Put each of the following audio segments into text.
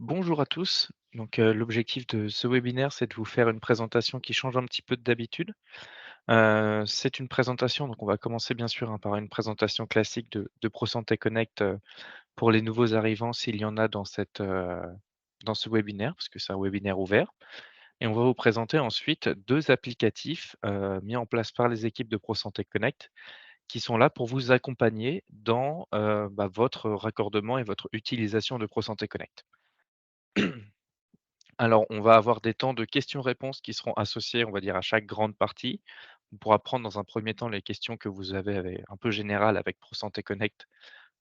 Bonjour à tous. L'objectif de ce webinaire, c'est de vous faire une présentation qui change un petit peu d'habitude. C'est une présentation, donc on va commencer bien sûr, hein, par une présentation classique de ProSanté Connect, pour les nouveaux arrivants s'il y en a dans ce webinaire, parce que c'est un webinaire ouvert et on va vous présenter ensuite 2 applicatifs, mis en place par les équipes de ProSanté Connect qui sont là pour vous accompagner dans, votre raccordement et votre utilisation de ProSanté Connect. Alors, on va avoir des temps de questions-réponses qui seront associés, on va dire, à chaque grande partie. On pourra prendre dans un premier temps les questions que vous avez un peu générales avec ProSanté Connect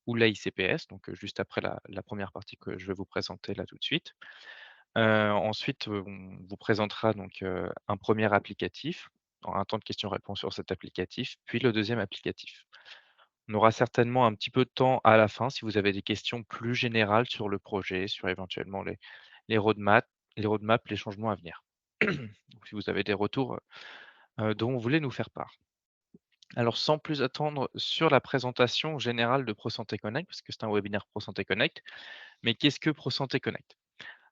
ou l'AICPS, juste après la première partie que je vais vous présenter là tout de suite. Ensuite, on vous présentera un premier applicatif, un temps de questions-réponses sur cet applicatif, puis le deuxième applicatif. On aura certainement un petit peu de temps à la fin si vous avez des questions plus générales sur le projet, sur éventuellement les roadmaps les changements à venir. Ou si vous avez des retours, dont vous voulez nous faire part. Alors sans plus attendre sur la présentation générale de ProSanté Connect, parce que c'est un webinaire ProSanté Connect, mais qu'est-ce que ProSanté Connect?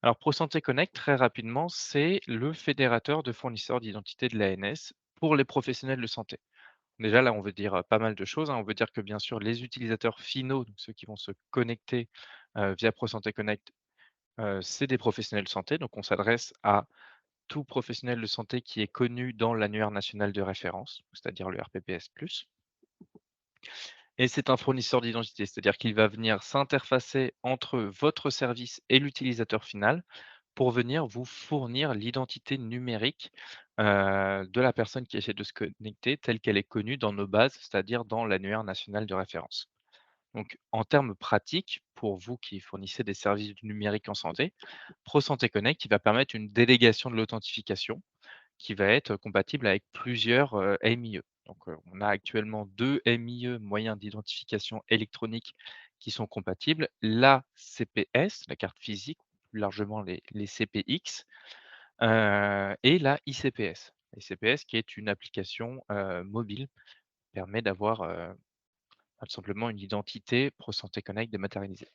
Alors ProSanté Connect, très rapidement, c'est le fédérateur de fournisseurs d'identité de l'ANS pour les professionnels de santé. Déjà là, on veut dire, pas mal de choses, hein. On veut dire que bien sûr les utilisateurs finaux, donc ceux qui vont se connecter, via ProSanté Connect, c'est des professionnels de santé, donc on s'adresse à tout professionnel de santé qui est connu dans l'annuaire national de référence, c'est-à-dire le RPPS+. Et c'est un fournisseur d'identité, c'est-à-dire qu'il va venir s'interfacer entre votre service et l'utilisateur final pour venir vous fournir l'identité numérique, de la personne qui essaie de se connecter telle qu'elle est connue dans nos bases, c'est-à-dire dans l'annuaire national de référence. Donc en termes pratiques, pour vous qui fournissez des services du numérique en santé, ProSanté Connect, il va permettre une délégation de l'authentification qui va être compatible avec plusieurs, MIE. On a actuellement 2 MIE, moyens d'identification électronique, qui sont compatibles. La CPS, la carte physique, plus largement les CPX, et la ICPS. ICPS qui est une application, mobile, permet d'avoir, tout simplement une identité ProSanté Connect dématérialisée.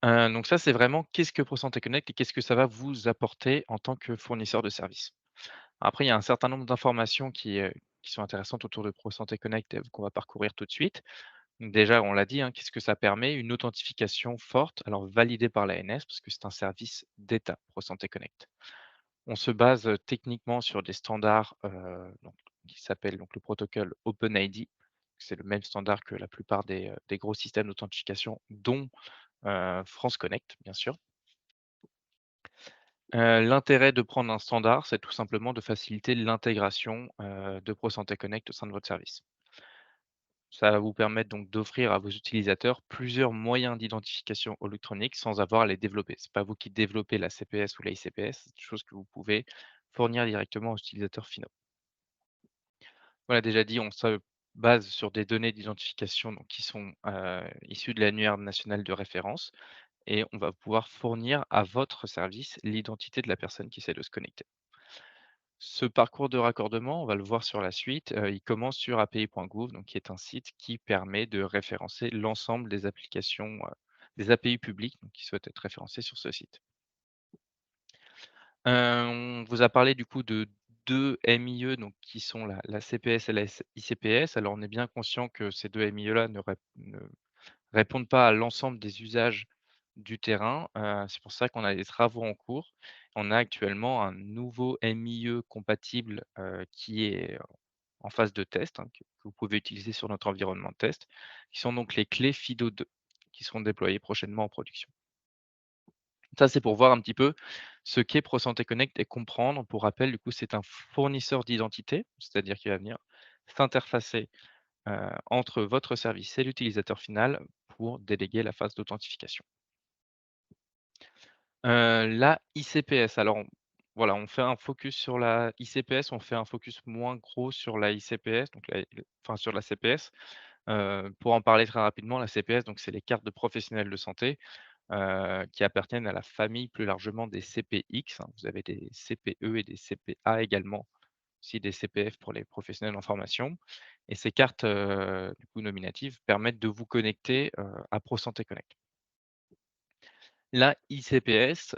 Donc ça, c'est vraiment qu'est-ce que ProSanté Connect et qu'est-ce que ça va vous apporter en tant que fournisseur de services? Après, il y a un certain nombre d'informations qui sont intéressantes autour de ProSanté Connect, qu'on va parcourir tout de suite. Donc déjà, on l'a dit, hein, qu'est-ce que ça permet? Une authentification forte, alors validée par l'ANS, parce que c'est un service d'État, ProSanté Connect. On se base, techniquement sur des standards, qui s'appellent donc le protocole OpenID. C'est le même standard que la plupart des gros systèmes d'authentification, dont, France Connect, bien sûr. L'intérêt de prendre un standard, c'est tout simplement de faciliter l'intégration, de ProSanté Connect au sein de votre service. Ça va vous permettre donc d'offrir à vos utilisateurs plusieurs moyens d'identification électronique sans avoir à les développer. C'est pas vous qui développez la CPS ou la ICPS, c'est des choses que vous pouvez fournir directement aux utilisateurs finaux. Voilà, déjà dit, on se base sur des données d'identification donc qui sont, issues de l'annuaire national de référence et on va pouvoir fournir à votre service l'identité de la personne qui essaie de se connecter. Ce parcours de raccordement, on va le voir sur la suite, il commence sur api.gouv, donc qui est un site qui permet de référencer l'ensemble des applications, des API publiques, donc qui souhaitent être référencées sur ce site. On vous a parlé du coup de 2 MIE, donc qui sont la CPS et la ICPS. Alors on est bien conscient que ces 2 MIE-là ne répondent pas à l'ensemble des usages du terrain, c'est pour ça qu'on a des travaux en cours. On a actuellement un nouveau MIE compatible, qui est en phase de test, hein, que vous pouvez utiliser sur notre environnement de test, qui sont donc les clés FIDO2, qui seront déployées prochainement en production. Ça, c'est pour voir un petit peu ce qu'est ProSanté Connect et comprendre. Pour rappel, du coup, c'est un fournisseur d'identité, c'est-à-dire qu'il va venir s'interfacer, entre votre service et l'utilisateur final pour déléguer la phase d'authentification. La ICPS, alors voilà, on fait un focus sur la ICPS, on fait un focus moins gros sur la ICPS, donc enfin sur la CPS. Pour en parler très rapidement, la CPS, donc c'est les cartes de professionnels de santé, qui appartiennent à la famille plus largement des CPX, hein. Vous avez des CPE et des CPA également, aussi des CPF pour les professionnels en formation et ces cartes, du coup nominatives permettent de vous connecter, à ProSanté Connect. La ICPS,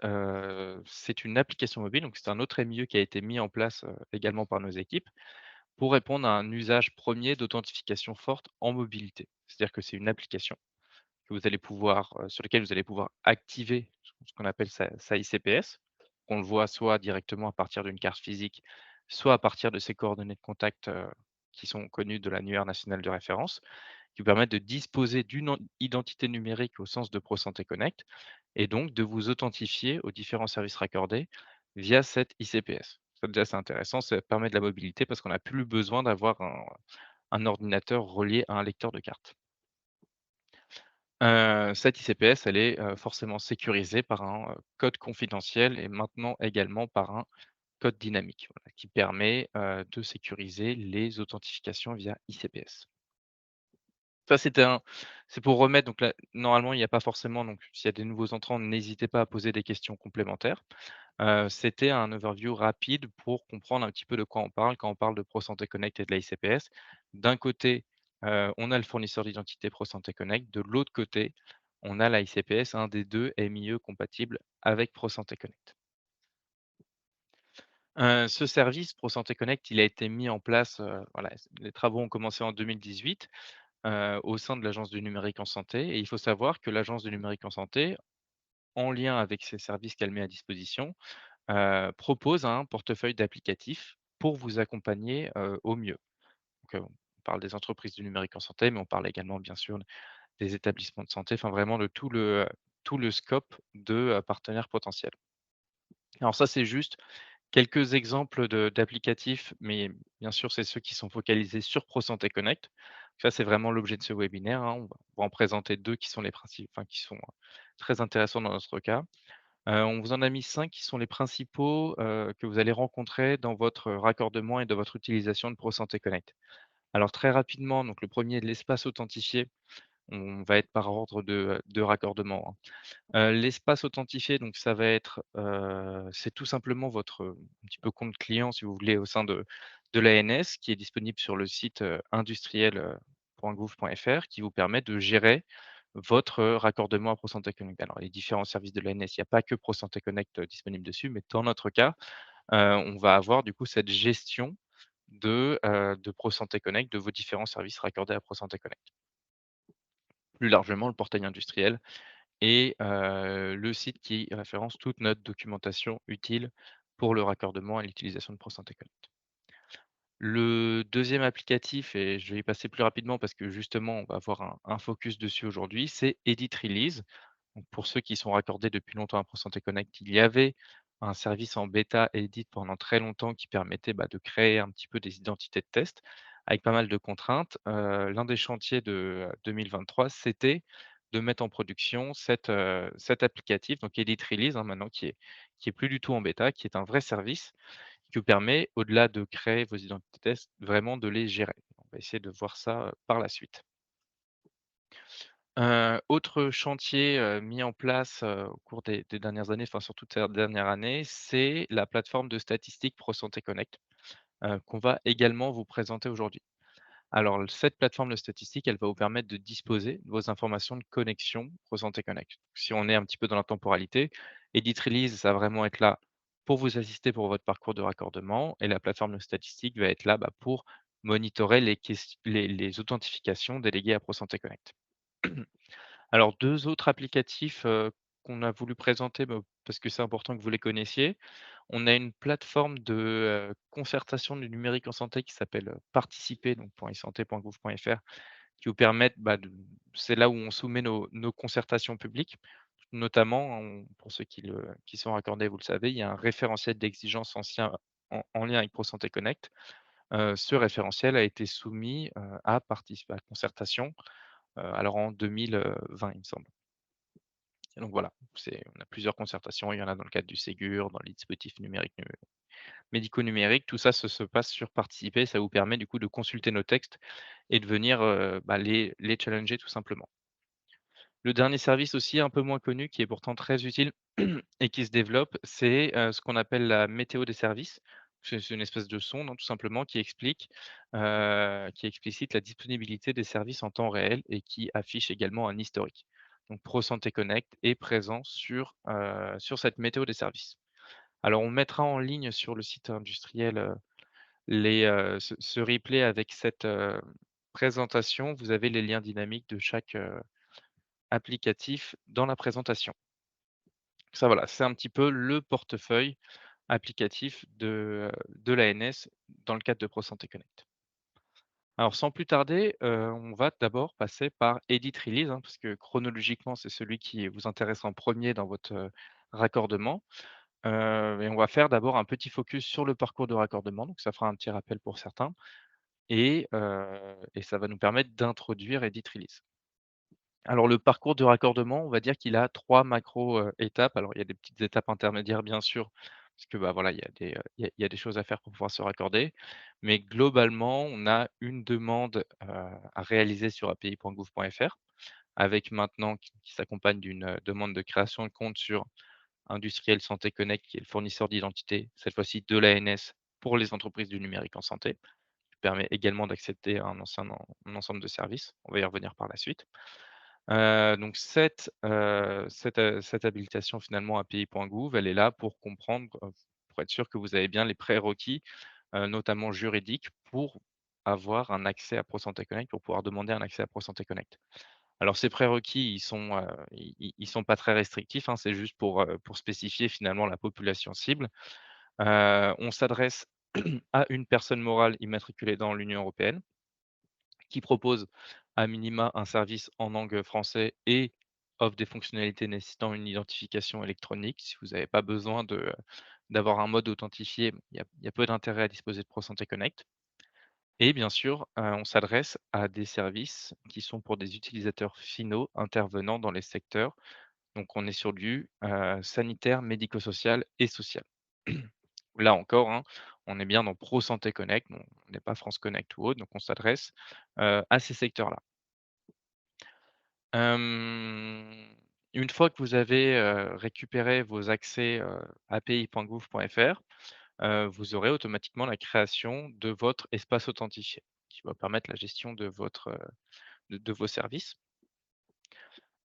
c'est une application mobile, donc c'est un autre MIE qui a été mis en place, également par nos équipes, pour répondre à un usage premier d'authentification forte en mobilité. C'est-à-dire que c'est une application que vous allez pouvoir, sur lequel vous allez pouvoir activer ce qu'on appelle sa ICPS. On le voit soit directement à partir d'une carte physique, soit à partir de ses coordonnées de contact, qui sont connues de l'annuaire national de référence, qui vous permettent de disposer d'une identité numérique au sens de ProSanté Connect et donc de vous authentifier aux différents services raccordés via cette ICPS. Ça déjà, c'est intéressant, ça permet de la mobilité parce qu'on n'a plus besoin d'avoir un ordinateur relié à un lecteur de carte. Cette ICPS, elle est, forcément sécurisée par un, code confidentiel et maintenant également par un code dynamique, voilà, qui permet, de sécuriser les authentifications via ICPS. Ça, c'est pour remettre donc là, normalement, il n'y a pas forcément donc s'il y a des nouveaux entrants, n'hésitez pas à poser des questions complémentaires. C'était un overview rapide pour comprendre un petit peu de quoi on parle quand on parle de ProSanté Connect et de la ICPS. D'un côté, on a le fournisseur d'identité ProSanté Connect, de l'autre côté, on a la ICPS, un des 2 MIE compatibles avec ProSanté Connect. Ce service ProSanté Connect, il a été mis en place, voilà, les travaux ont commencé en 2018, au sein de l'Agence du numérique en santé et il faut savoir que l'Agence du numérique en santé, en lien avec ces services qu'elle met à disposition, propose un portefeuille d'applicatifs pour vous accompagner, au mieux. Donc, on parle des entreprises du numérique en santé, mais on parle également bien sûr des établissements de santé, enfin vraiment de tout le scope de, partenaires potentiels. Alors ça, c'est juste quelques exemples d'applicatifs, mais bien sûr, c'est ceux qui sont focalisés sur ProSanté Connect. Ça, c'est vraiment l'objet de ce webinaire, hein. On va en présenter 2 qui sont les principaux, enfin qui sont, très intéressants dans notre cas. On vous en a mis 5 qui sont les principaux, que vous allez rencontrer dans votre raccordement et dans votre utilisation de ProSanté Connect. Alors très rapidement, donc le premier, l'espace authentifié, on va être par ordre de raccordement, hein. L'espace authentifié, donc ça va être, c'est tout simplement votre, un petit peu compte client si vous voulez au sein de l'ANS qui est disponible sur le site, industriel, .gouv.fr qui vous permet de gérer votre, raccordement à ProSanté Connect. Alors les différents services de l'ANS, il n'y a pas que ProSanté Connect, disponible dessus, mais dans notre cas, on va avoir du coup cette gestion de ProSanté Connect, de vos différents services raccordés à ProSanté Connect. Plus largement, le portail industriel et le site qui référence toute notre documentation utile pour le raccordement et l'utilisation de ProSanté Connect. Le deuxième applicatif, et je vais y passer plus rapidement parce que justement on va avoir un focus dessus aujourd'hui, c'est Edit Release. Donc pour ceux qui sont raccordés depuis longtemps à ProSanté Connect, il y avait un service en bêta Edit pendant très longtemps qui permettait, bah, de créer un petit peu des identités de test avec pas mal de contraintes. L'un des chantiers de 2023, c'était de mettre en production cet applicatif, donc Edit Release, hein, maintenant qui est plus du tout en bêta, qui est un vrai service qui vous permet, au-delà de créer vos identités tests, vraiment de les gérer. On va essayer de voir ça, par la suite. Autre chantier, mis en place, au cours des dernières années, enfin surtout de ces dernières années, c'est la plateforme de statistiques ProSanté Connect, qu'on va également vous présenter aujourd'hui. Alors cette plateforme de statistiques, elle va vous permettre de disposer de vos informations de connexion ProSanté Connect. Si on est un petit peu dans la temporalité, Edit Release, ça va vraiment être là pour vous assister pour votre parcours de raccordement et la plateforme de statistiques va être là, bah, pour monitorer les authentifications déléguées à ProSanté Connect. Alors 2 autres applicatifs, qu'on a voulu présenter, bah, parce que c'est important que vous les connaissiez. On a une plateforme de, concertation du numérique en santé qui s'appelle, Participer, donc .isanté.gouv.fr, qui vous permettent, bah, c'est là où on soumet nos concertations publiques. Notamment, pour ceux qui sont raccordés, vous le savez, il y a un référentiel d'exigence ancien en lien avec ProSanté Connect. Ce référentiel a été soumis, à concertation, alors en 2020, il me semble. Et donc voilà, on a plusieurs concertations, il y en a dans le cadre du Ségur, dans les dispositifs numériques, médico-numériques, tout ça se passe sur Participer, ça vous permet du coup de consulter nos textes et de venir, bah, les challenger tout simplement. Le dernier service aussi un peu moins connu qui est pourtant très utile et qui se développe, c'est, ce qu'on appelle la météo des services. C'est une espèce de sonde, hein, tout simplement qui explicite la disponibilité des services en temps réel et qui affiche également un historique. Donc ProSanté Connect est présent sur cette météo des services. Alors on mettra en ligne sur le site industriel, ce replay avec cette, présentation. Vous avez les liens dynamiques de chaque, applicatif dans la présentation. Ça voilà, c'est un petit peu le portefeuille applicatif de l'ANS dans le cadre de ProSanté Connect. Alors sans plus tarder, on va d'abord passer par Edit Release, hein, parce que chronologiquement, c'est celui qui vous intéresse en premier dans votre, raccordement. Et on va faire d'abord un petit focus sur le parcours de raccordement, donc ça fera un petit rappel pour certains et ça va nous permettre d'introduire Edit Release. Alors le parcours de raccordement, on va dire qu'il a 3 macro, étapes. Alors il y a des petites étapes intermédiaires bien sûr, parce que, bah, voilà, il y a des choses à faire pour pouvoir se raccorder. Mais globalement, on a une demande, à réaliser sur api.gouv.fr avec maintenant qui s'accompagne d'une, demande de création de compte sur Industriel Santé Connect, qui est le fournisseur d'identité, cette fois-ci de l'ANS pour les entreprises du numérique en santé, qui permet également d'accéder à un ensemble de services. On va y revenir par la suite. Donc cette habilitation finalement API.gouv, elle est là pour comprendre, pour être sûr que vous avez bien les prérequis, notamment juridiques, pour avoir un accès à ProSanté Connect, pour pouvoir demander un accès à ProSanté Connect. Alors ces prérequis, ils sont pas très restrictifs, hein, c'est juste pour spécifier finalement la population cible. On s'adresse à une personne morale immatriculée dans l'Union européenne qui propose à minima un service en langue français et offre des fonctionnalités nécessitant une identification électronique. Si vous n'avez pas besoin d'avoir un mode authentifié, il y a peu d'intérêt à disposer de ProSanté Connect. Et bien sûr, on s'adresse à des services qui sont pour des utilisateurs finaux intervenant dans les secteurs. Donc on est sur du, sanitaire, médico-social et social. Là encore, hein, on est bien dans Pro Santé Connect, on n'est pas France Connect ou autre, donc on s'adresse, à ces secteurs-là. Une fois que vous avez, récupéré vos accès, api.gouv.fr, vous aurez automatiquement la création de votre espace authentifié, qui va permettre la gestion de votre, de vos services.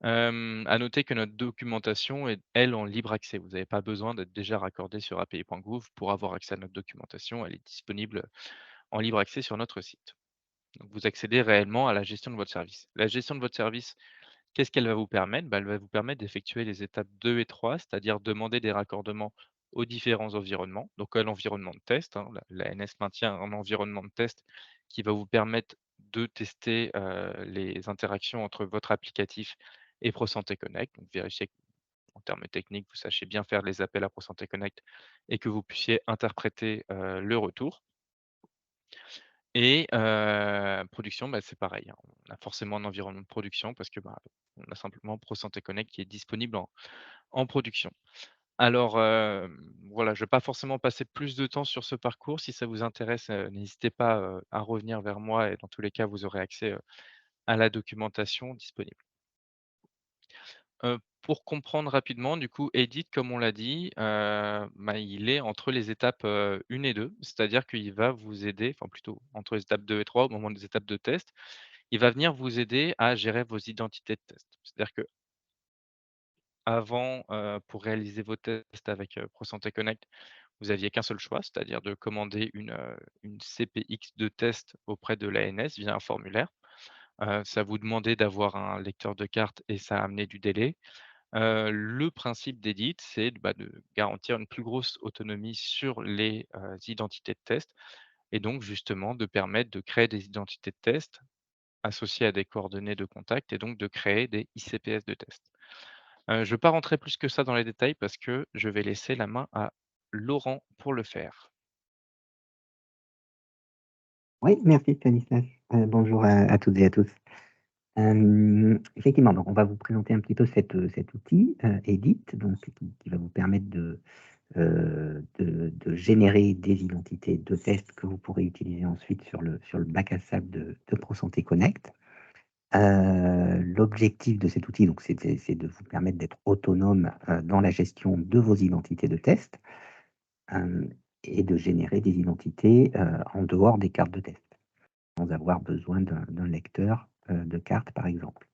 À noter que notre documentation est, elle, en libre accès. Vous n'avez pas besoin d'être déjà raccordé sur api.gouv pour avoir accès à notre documentation. Elle est disponible en libre accès sur notre site. Donc vous accédez réellement à la gestion de votre service. La gestion de votre service, qu'est-ce qu'elle va vous permettre? Bah, elle va vous permettre d'effectuer les étapes 2 et 3, c'est-à-dire demander des raccordements aux différents environnements. Donc à l'environnement de test, hein, l'ANS maintient un environnement de test qui va vous permettre de tester, les interactions entre votre applicatif et ProSanté Connect. Donc vérifier qu'en termes techniques, vous sachiez bien faire les appels à ProSanté Connect et que vous puissiez interpréter, le retour. Et production, bah, c'est pareil, hein. On a forcément un environnement de production parce que, bah, on a simplement ProSanté Connect qui est disponible en production. Alors, voilà, je ne vais pas forcément passer plus de temps sur ce parcours. Si ça vous intéresse, n'hésitez pas, à revenir vers moi et dans tous les cas, vous aurez accès, à la documentation disponible. Pour comprendre rapidement, du coup, Edit, comme on l'a dit, bah, il est entre les étapes, 1 et 2, c'est-à-dire qu'il va vous aider, enfin plutôt entre les étapes 2 et 3, au moment des étapes de test, il va venir vous aider à gérer vos identités de test. C'est-à-dire qu'avant, pour réaliser vos tests avec, ProSanté Connect, vous aviez qu'un seul choix, c'est-à-dire de commander une CPX de test auprès de l'ANS via un formulaire. Ça vous demandait d'avoir un lecteur de carte et ça amenait du délai. Le principe d'Edit, c'est bah, de garantir une plus grosse autonomie sur les, identités de test et donc justement de permettre de créer des identités de test associées à des coordonnées de contact et donc de créer des ICPS de test. Je ne vais pas rentrer plus que ça dans les détails parce que je vais laisser la main à Laurent pour le faire. Oui, merci Stanislas. Bonjour à toutes et à tous. Effectivement, donc on va vous présenter un petit peu cet outil, Edit, donc qui va vous permettre de générer des identités de tests que vous pourrez utiliser ensuite sur le bac à sable de ProSanté Connect. L'objectif de cet outil, donc c'est de vous permettre d'être autonome, dans la gestion de vos identités de test, hem et de générer des identités, en dehors des cartes de test, sans avoir besoin d'un lecteur, de cartes, par exemple.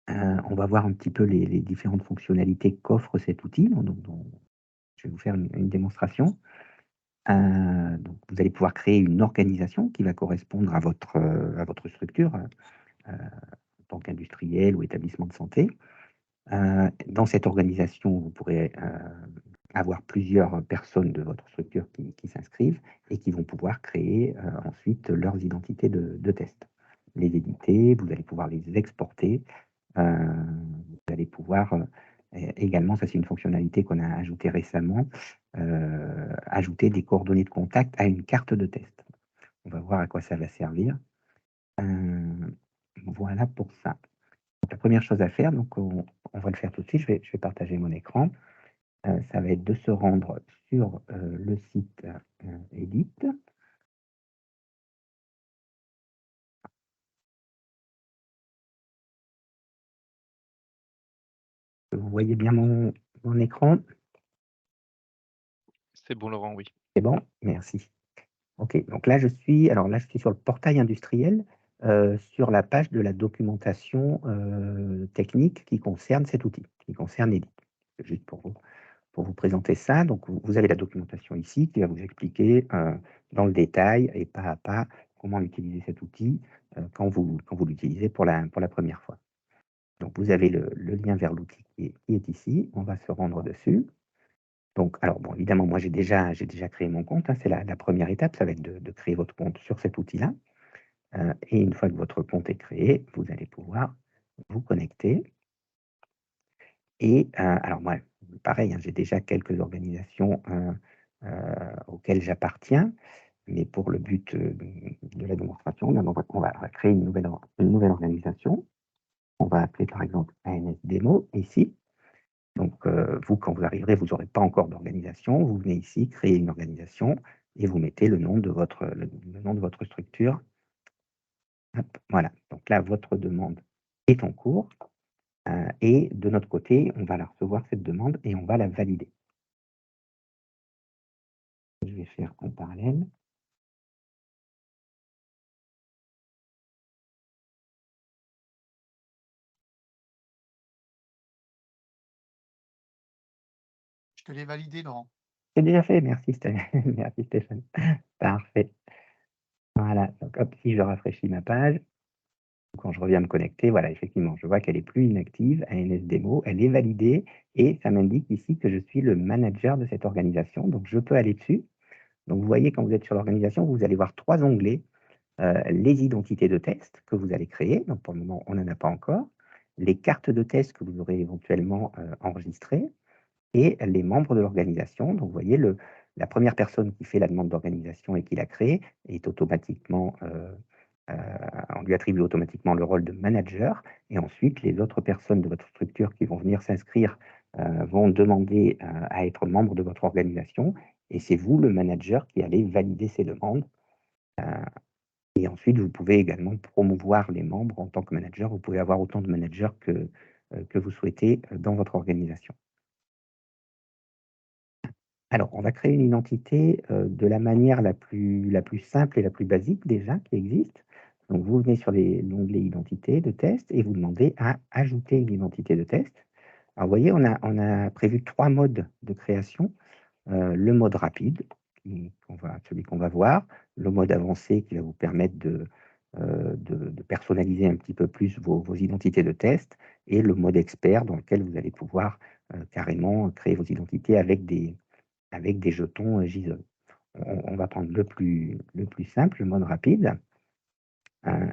On va voir un petit peu les différentes fonctionnalités qu'offre cet outil, dont je vais vous faire une démonstration. Donc vous allez pouvoir créer une organisation qui va correspondre à votre structure, en tant qu'industriel ou établissement de santé. Dans cette organisation, vous pourrez, avoir plusieurs personnes de votre structure qui s'inscrivent et qui vont pouvoir créer, ensuite leurs identités de test. Les éditer, vous allez pouvoir les exporter, vous allez pouvoir, également, ça c'est une fonctionnalité qu'on a ajoutée récemment, ajouter des coordonnées de contact à une carte de test. On va voir à quoi ça va servir. Voilà pour ça. La première chose à faire, donc on va le faire tout de suite, je vais partager mon écran. Ça va être de se rendre sur, le site, Edit. Vous voyez bien mon écran? C'est bon Laurent, oui. C'est bon? Merci. OK, donc là je suis sur le portail industriel, sur la page de la documentation, technique qui concerne cet outil, qui concerne Edit. Juste pour vous présenter ça, donc vous avez la documentation ici qui va vous expliquer, dans le détail et pas à pas comment utiliser cet outil, quand vous l'utilisez pour la première fois. Donc vous avez le lien vers l'outil qui est ici, on va se rendre dessus. Donc alors bon, évidemment, moi j'ai déjà créé mon compte, hein, c'est la première étape, ça va être de créer votre compte sur cet outil-là, et une fois que votre compte est créé, vous allez pouvoir vous connecter et alors moi, pareil, hein, j'ai déjà quelques organisations, auxquelles j'appartiens, mais pour le but, de la démonstration, là, on va créer une nouvelle organisation. On va appeler par exemple ANS Démo ici. Donc, vous, quand vous arriverez, vous n'aurez pas encore d'organisation. Vous venez ici, créer une organisation et vous mettez le nom de votre structure. Hop, voilà. Donc là, votre demande est en cours, et de notre côté, on va la recevoir cette demande et on va la valider. Je vais faire en parallèle. Je te l'ai validé, Laurent. C'est déjà fait, merci merci Stéphane. Parfait. Voilà, donc hop, si je rafraîchis ma page, quand je reviens me connecter, voilà, effectivement, je vois qu'elle est plus inactive, ANS Démo, elle est validée et ça m'indique ici que je suis le manager de cette organisation, donc je peux aller dessus. Donc vous voyez, quand vous êtes sur l'organisation, vous allez voir 3 onglets, les identités de test que vous allez créer, donc pour le moment, on n'en a pas encore, les cartes de test que vous aurez éventuellement, enregistrées et les membres de l'organisation. Donc vous voyez, la première personne qui fait la demande d'organisation et qui la crée est automatiquement, on lui attribue automatiquement le rôle de manager et ensuite les autres personnes de votre structure qui vont venir s'inscrire, vont demander, à être membre de votre organisation et c'est vous, le manager, qui allez valider ces demandes, et ensuite vous pouvez également promouvoir les membres en tant que manager. Vous pouvez avoir autant de managers que vous souhaitez, dans votre organisation. Alors, on va créer une identité, de la manière la plus simple et la plus basique déjà qui existe. Donc vous venez sur l'onglet identité de test et vous demandez à ajouter une identité de test. Alors vous voyez, on a prévu 3 modes de création. Le mode rapide, celui qu'on va voir, le mode avancé qui va vous permettre de personnaliser un petit peu plus vos identités de test et le mode expert dans lequel vous allez pouvoir, carrément créer vos identités avec des jetons, JSON. On va prendre le plus simple, le mode rapide,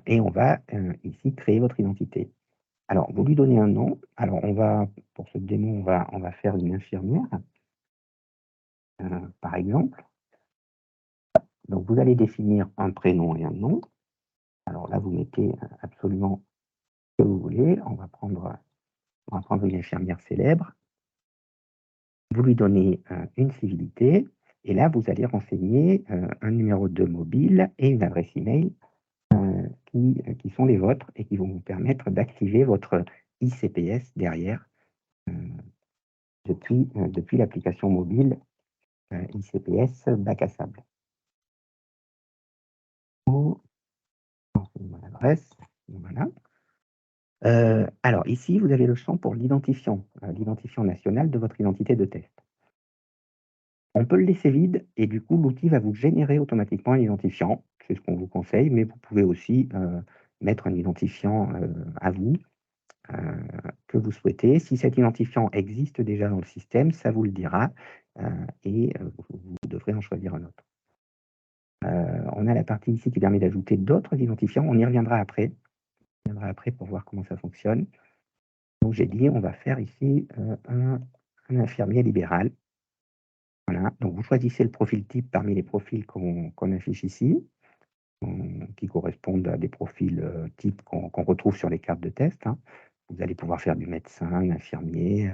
et on va, ici créer votre identité. Alors vous lui donnez un nom. Alors pour cette démo, on va faire une infirmière, par exemple. Donc vous allez définir un prénom et un nom. Alors là, vous mettez, absolument ce que vous voulez. On va prendre une infirmière célèbre. Vous lui donnez, une civilité et là, vous allez renseigner, un numéro de mobile et une adresse email qui sont les vôtres et qui vont vous permettre d'activer votre ICPS derrière, heu, depuis l'application mobile, ICPS bac à sable. Mon adresse, voilà. Alors ici, vous avez le champ pour l'identifiant national de votre identité de test. On peut le laisser vide et du coup, l'outil va vous générer automatiquement un identifiant. C'est ce qu'on vous conseille, mais vous pouvez aussi, mettre un identifiant, à vous, que vous souhaitez. Si cet identifiant existe déjà dans le système, ça vous le dira, et vous devrez en choisir un autre. On a la partie ici qui permet d'ajouter d'autres identifiants. On y reviendra après. On reviendra après pour voir comment ça fonctionne. Donc j'ai dit, on va faire ici, un infirmier libéral. Voilà, donc vous choisissez le profil type parmi les profils qu'on affiche ici, qui correspondent à des profils, types qu'on retrouve sur les cartes de test, hein. Vous allez pouvoir faire du médecin, infirmier,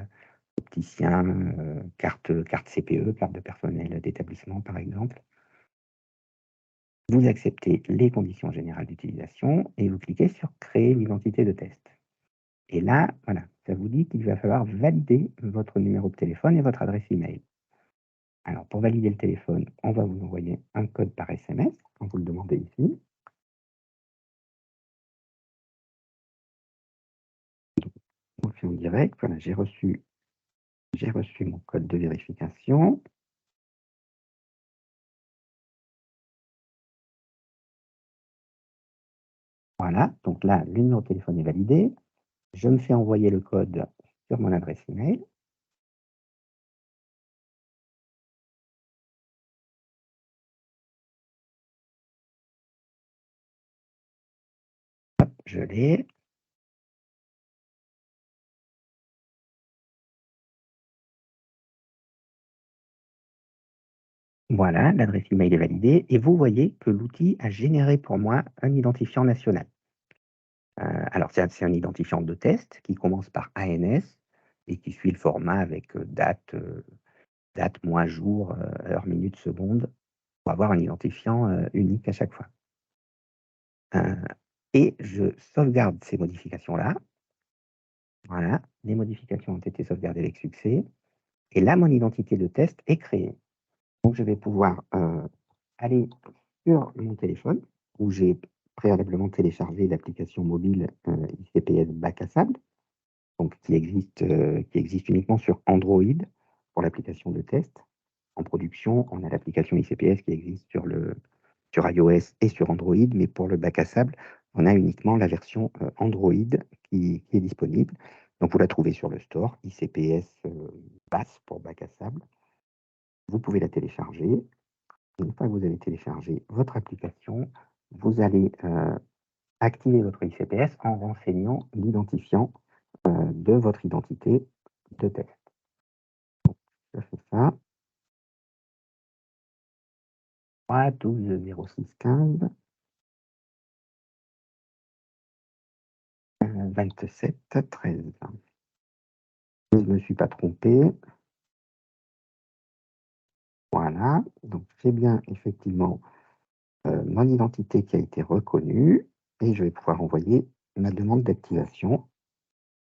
opticien, carte CPE, carte de personnel d'établissement, par exemple. Vous acceptez les conditions générales d'utilisation et vous cliquez sur «Créer l'identité de test». Et là, voilà, ça vous dit qu'il va falloir valider votre numéro de téléphone et votre adresse email. Alors, pour valider le téléphone, on va vous envoyer un code par SMS, quand vous le demandez ici. On le fait en direct. Voilà, j'ai reçu mon code de vérification. Voilà, donc là, le numéro de téléphone est validé. Je me fais envoyer le code sur mon adresse email. Hop, je l'ai. Voilà, l'adresse email est validée et vous voyez que l'outil a généré pour moi un identifiant national. Alors c'est un identifiant de test qui commence par ANS et qui suit le format avec, date, mois, jour, heure, minute, seconde, pour avoir un identifiant, unique à chaque fois. Heu et je sauvegarde ces modifications-là. Voilà, les modifications ont été sauvegardées avec succès et là, mon identité de test est créée. Donc je vais pouvoir, aller sur mon téléphone où j'ai préalablement téléchargé l'application mobile, ICPS Bac à sable, donc qui existe uniquement sur Android pour l'application de test. En production, on a l'application ICPS qui existe sur iOS et sur Android, mais pour le bac à sable, on a uniquement la version, Android qui est disponible. Donc vous la trouvez sur le store, ICPS, BAS pour bac à sable. Vous pouvez la télécharger. Une fois que vous avez téléchargé votre application, vous allez, activer votre ICPS en renseignant l'identifiant, de votre identité de test. Je fais ça. 3 12 06 15 27 13. Je ne me suis pas trompé. Voilà, donc j'ai bien effectivement, mon identité qui a été reconnue et je vais pouvoir envoyer ma demande d'activation.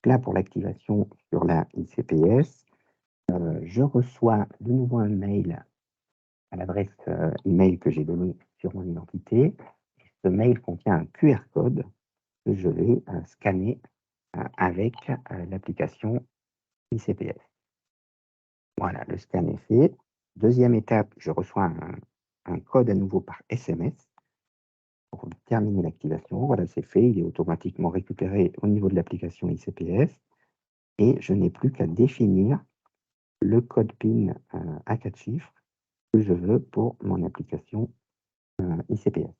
Là, pour l'activation sur la ICPS, je reçois de nouveau un mail à l'adresse, email que j'ai donnée sur mon identité. Ce mail contient un QR code que je vais, scanner, avec, l'application ICPS. Voilà, le scan est fait. Deuxième étape, je reçois un code à nouveau par SMS pour terminer l'activation. Voilà, c'est fait, il est automatiquement récupéré au niveau de l'application ICPS et je n'ai plus qu'à définir le code PIN, à 4 chiffres que je veux pour mon application, ICPS.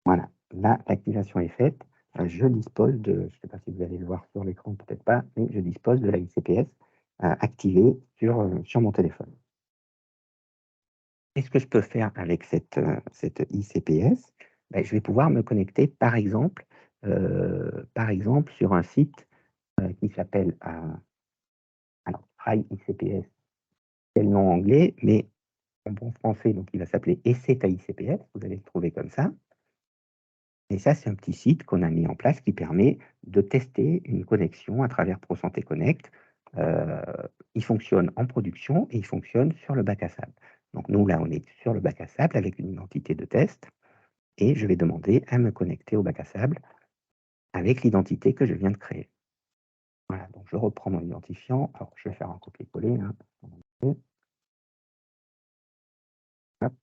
Voilà, là, l'activation est faite. Je dispose de, je ne sais pas si vous allez le voir sur l'écran, peut-être pas, mais je dispose de la ICPS, activée sur mon téléphone. Qu'est-ce que je peux faire avec cette ICPS? Beh, je vais pouvoir me connecter, par exemple sur un site, qui s'appelle, alors Try ICPS, c'est le nom anglais, mais en bon français, donc il va s'appeler Essaie ta ICPS, vous allez le trouver comme ça. Et ça, c'est un petit site qu'on a mis en place qui permet de tester une connexion à travers ProSanté Connect. Heu, il fonctionne en production et il fonctionne sur le bac à sable. Donc nous, là, on est sur le bac à sable avec une identité de test et je vais demander à me connecter au bac à sable. avec l'identité que je viens de créer. Voilà, donc je reprends mon identifiant. Alors, je vais faire un copier-coller, hein. Hop.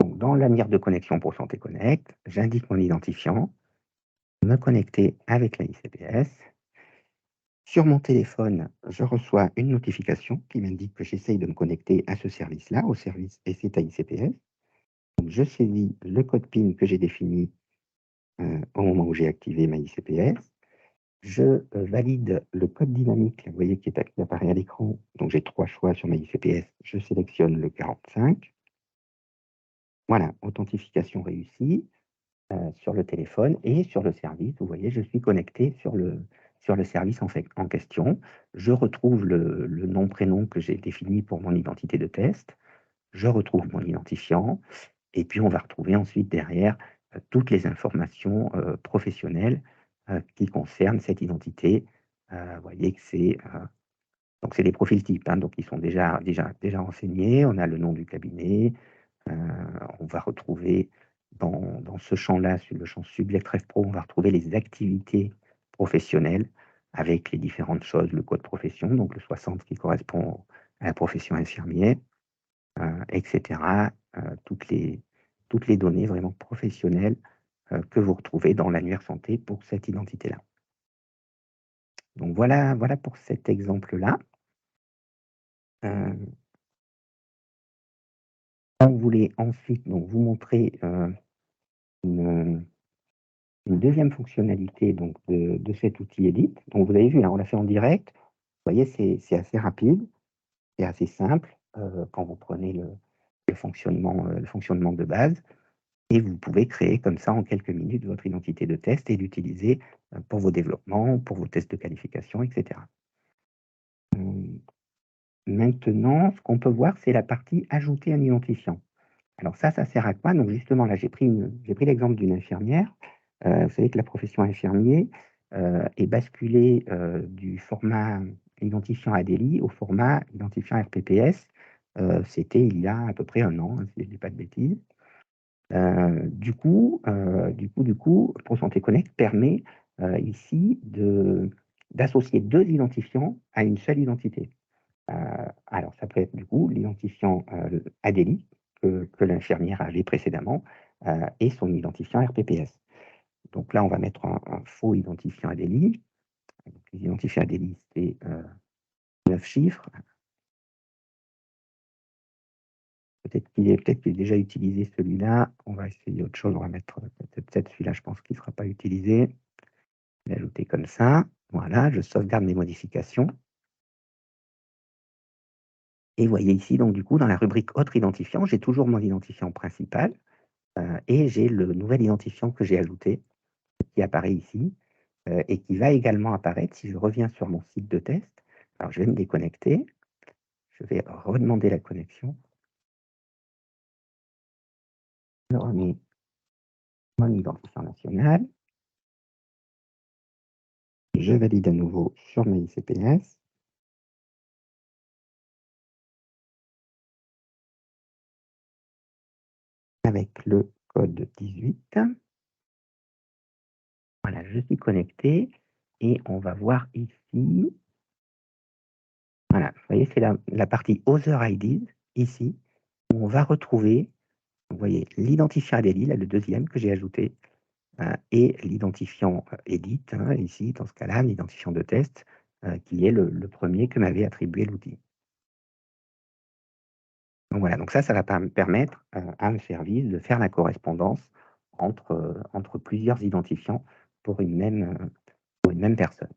Donc, dans l'annuaire de connexion pour Santé Connect, j'indique mon identifiant, me connecter avec la ICPS. Sur mon téléphone, je reçois une notification qui m'indique que j'essaye de me connecter à ce service-là, au service ECTA ICPS. Donc, je saisis le code PIN que j'ai défini au moment où j'ai activé ma ICPS. Je valide le code dynamique, vous voyez, qui apparaît à l'écran. Donc, j'ai 3 choix sur ma ICPS. Je sélectionne le 45. Voilà, authentification réussie sur le téléphone et sur le service. Vous voyez, je suis connecté sur le service en question. Je retrouve le nom, prénom que j'ai défini pour mon identité de test. Je retrouve mon identifiant. Et puis, on va retrouver ensuite derrière toutes les informations professionnelles qui concernent cette identité. Vous voyez que donc c'est des profils types, hein, donc ils sont déjà renseignés. On a le nom du cabinet. On va retrouver dans ce champ-là, sur le champ Subject Ref Pro, on va retrouver les activités professionnelles avec les différentes choses, le code profession, donc le 60 qui correspond à la profession infirmier, etc. Toutes les données vraiment professionnelles que vous retrouvez dans l'annuaire santé pour cette identité-là. Donc voilà pour cet exemple-là. On voulait ensuite donc, vous montrer une deuxième fonctionnalité donc, de cet outil Edit. Donc vous avez vu, hein, on l'a fait en direct. Vous voyez, c'est assez rapide, c'est assez simple quand vous prenez le fonctionnement de base. Et vous pouvez créer comme ça en quelques minutes votre identité de test et l'utiliser pour vos développements, pour vos tests de qualification, etc. Maintenant, ce qu'on peut voir, c'est la partie ajouter un identifiant. Alors ça sert à quoi? Donc justement, là, j'ai pris l'exemple d'une infirmière. Vous savez que la profession infirmier est basculée du format identifiant ADELI au format identifiant RPPS. C'était il y a à peu près 1 an, hein, si je ne dis pas de bêtises. Du coup, ProSanté Connect permet ici d'associer 2 identifiants à une seule identité. Alors, ça peut être du coup l'identifiant ADELI que l'infirmière avait précédemment et son identifiant RPPS. Donc là, on va mettre un faux identifiant ADELI. L'identifiant ADELI, c'est 9 chiffres. Peut-être qu'il est déjà utilisé celui-là. On va essayer autre chose. On va mettre peut-être celui-là, je pense qu'il ne sera pas utilisé. Je vais l'ajouter comme ça. Voilà, je sauvegarde mes modifications. Et vous voyez ici, donc du coup, dans la rubrique autre identifiant, j'ai toujours mon identifiant principal et j'ai le nouvel identifiant que j'ai ajouté, qui apparaît ici, et qui va également apparaître si je reviens sur mon site de test. Alors, je vais me déconnecter. Je vais redemander la connexion. Je remets mon identifiant national. Je valide à nouveau sur mes ICPS. Avec le code 18. Voilà, je suis connecté et on va voir ici. Voilà, vous voyez, c'est la partie Other IDs, ici, où on va retrouver, vous voyez, l'identifiant ADELI, là, le deuxième que j'ai ajouté, et l'identifiant Edit, hein, ici, dans ce cas-là, l'identifiant de test, qui est le premier que m'avait attribué l'outil. Donc voilà, donc ça va permettre à un service de faire la correspondance entre plusieurs identifiants pour une même personne.